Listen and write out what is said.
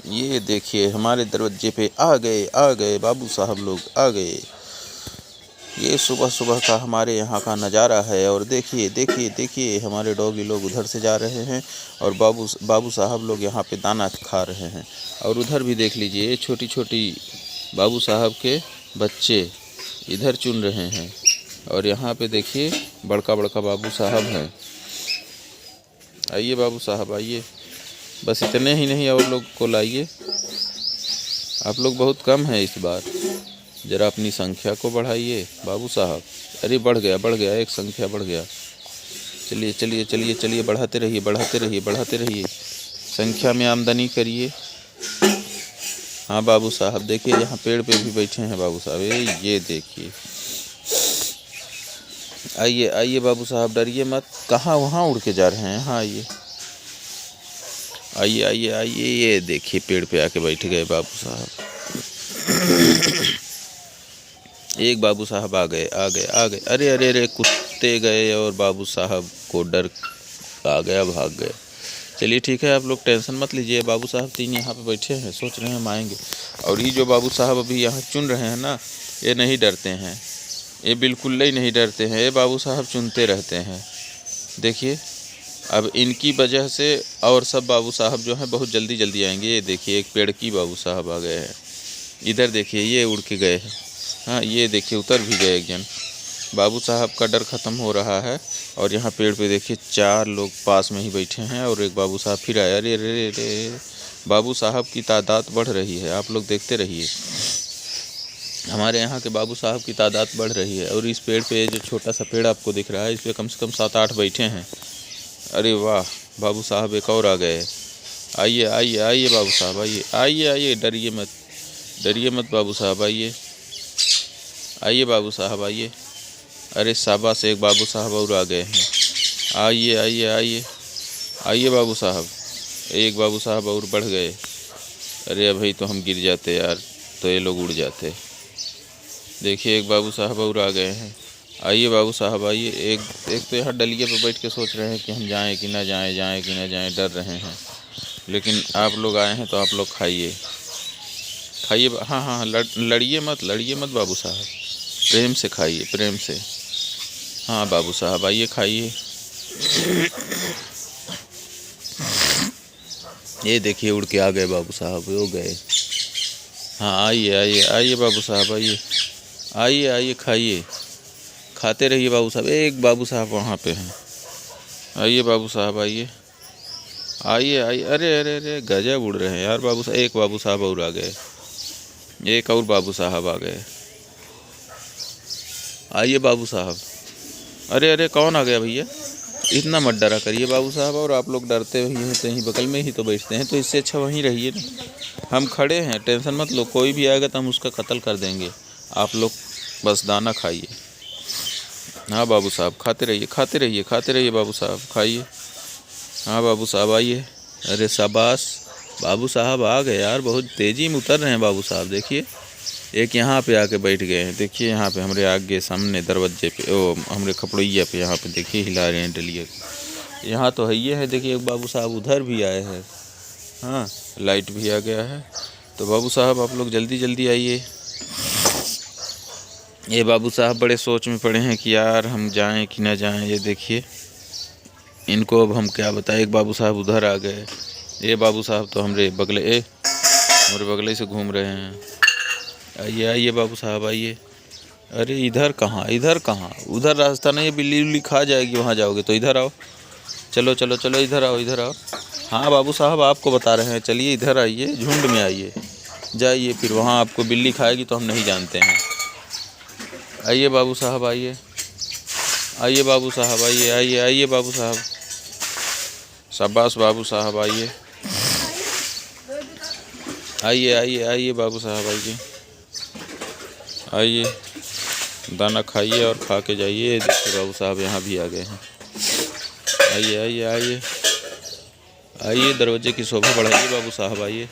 ये देखिए हमारे दरवाजे पे आ गए बाबू साहब लोग आ गए। ये सुबह सुबह का हमारे यहाँ का नज़ारा है। और देखिए देखिए देखिए हमारे डॉगी लोग उधर से जा रहे हैं और बाबू साहब लोग यहाँ पे दाना खा रहे हैं। और उधर भी देख लीजिए छोटी छोटी बाबू साहब के बच्चे इधर चुन रहे हैं। और यहाँ पे देखिए बड़का बड़का बाबू साहब हैं। आइए बाबू साहब आइए, बस इतने ही नहीं और लोग को लाइए। आप लोग बहुत कम हैं इस बार, ज़रा अपनी संख्या को बढ़ाइए बाबू साहब। अरे बढ़ गया एक संख्या बढ़ गया। चलिए चलिए चलिए चलिए बढ़ाते रहिए बढ़ाते रहिए बढ़ाते रहिए, संख्या में आमदनी करिए। हाँ बाबू साहब देखिए यहाँ पेड़ पे भी बैठे हैं बाबू साहब, ये देखिए। आइए आइए बाबू साहब डरिए मत, कहाँ वहाँ उड़ के जा रहे हैं। हाँ आइए आइए आइए आइए, ये देखिए पेड़ पे आके बैठ गए बाबू साहब। एक बाबू साहब आ गए आ गए आ गए। अरे अरे अरे कुत्ते गए और बाबू साहब को डर आ गया, भाग गए। चलिए ठीक है, आप लोग टेंशन मत लीजिए। बाबू साहब 3 यहाँ पे बैठे हैं, सोच रहे हैं हम आएंगे। और ये जो बाबू साहब अभी यहाँ चुन रहे हैं ना, ये नहीं डरते हैं, ये बिल्कुल ही नहीं डरते हैं। ये बाबू साहब चुनते रहते हैं। देखिए अब इनकी वजह से और सब बाबू साहब जो हैं बहुत जल्दी जल्दी आएंगे। ये देखिए एक पेड़ की बाबू साहब आ गए हैं। इधर देखिए ये उड़ के गए हैं। हाँ ये देखिए उतर भी गए एक जन। बाबू साहब का डर ख़त्म हो रहा है। और यहाँ पेड़ पे देखिए 4 लोग पास में ही बैठे हैं और एक बाबू साहब फिर आए। अरे अरे अरे बाबू साहब की तादाद बढ़ रही है, आप लोग देखते रहिए। हमारे यहाँ के बाबू साहब की तादाद बढ़ रही है। और इस पेड़ पे जो छोटा सा पेड़ आपको दिख रहा है, इस पर कम से कम 7-8 बैठे हैं। अरे वाह बाबू साहब एक और आ गए। आइए आइए आइए बाबू साहब आइए आइए आइए, डरिए मत बाबू साहब आइए आइए बाबू साहब आइए। अरे शाबाश एक बाबू साहब और आ गए हैं। आइए आइए आइए आइए बाबू साहब, एक बाबू साहब और बढ़ गए। अरे अभी तो हम गिर जाते यार, तो ये लोग उड़ जाते। देखिए एक बाबू साहब और आ गए हैं। आइए बाबू साहब आइए। एक तो यहाँ डलिए पे बैठ के सोच रहे हैं कि हम जाएं कि ना जाएं, जाएं कि ना जाएं, डर रहे हैं। लेकिन आप लोग आए हैं तो आप लोग खाइए खाइए। हाँ हाँ लड़िए मत बाबू साहब, प्रेम से खाइए प्रेम से। हाँ बाबू साहब आइए खाइए। ये देखिए उड़ के आ गए बाबू साहब, हो गए। हाँ आइए आइए आइए बाबू साहब आइए आइए आइए खाइए, खाते रहिए बाबू साहब। एक बाबू साहब वहाँ पे हैं। आइए बाबू साहब आइए आइए आइए। अरे अरे अरे गजब उड़ रहे हैं यार बाबू साहब। एक बाबू साहब और आ गए, एक और बाबू साहब आ गए। आइए बाबू साहब। अरे अरे कौन आ गया भैया, इतना मत डरा करिए बाबू साहब। और आप लोग डरते ही हैं तो यहीं बगल में ही तो बैठते हैं, तो इससे अच्छा वहीं रहिए ना। हम खड़े हैं, टेंशन मत लो। कोई भी आएगा तो हम उसका कत्ल कर देंगे। आप लोग बस दाना खाइए। हाँ बाबू साहब खाते रहिए खाते रहिए खाते रहिए बाबू साहब खाइए। हाँ बाबू साहब आइए। अरे शाबाश बाबू साहब आ गए यार, बहुत तेज़ी में उतर रहे हैं बाबू साहब। देखिए एक यहाँ पे आके बैठ गए हैं। देखिए यहाँ पे हमारे आगे सामने दरवाजे पे, ओ हमारे खपड़िया पे यहाँ पे देखिए हिला रहे हैं डलिया। यहाँ तो है ये है। देखिए एक बाबू साहब उधर भी आए हैं। हाँ लाइट भी आ गया है। तो बाबू साहब आप लोग जल्दी जल्दी आइए। ये बाबू साहब बड़े सोच में पड़े हैं कि यार हम जाएं कि ना जाएं। ये देखिए इनको अब हम क्या बताएं। एक बाबू साहब उधर आ गए। ये बाबू साहब तो हमारे बगले से घूम रहे हैं। आइए आइए बाबू साहब आइए। अरे इधर कहाँ उधर रास्ता नहीं है, बिल्ली उल्ली खा जाएगी वहाँ जाओगे तो। इधर आओ, चलो चलो चलो इधर आओ। हाँ बाबू साहब आपको बता रहे हैं, चलिए इधर आइए, झुंड में आइए। जाइए फिर वहाँ आपको बिल्ली खाएगी तो हम नहीं जानते हैं। आइए बाबू साहब आइए आइए बाबू साहब आइए आइए आइए बाबू साहब। शाबाश बाबू साहब आइए आइए आइए आइए बाबू साहब आइए आइए, दाना खाइए और खा के जाइए। देखिए बाबू साहब यहाँ भी आ गए हैं। आइए आइए आइए आइए, दरवाजे की शोभा बढ़ाइए बाबू साहब आइए।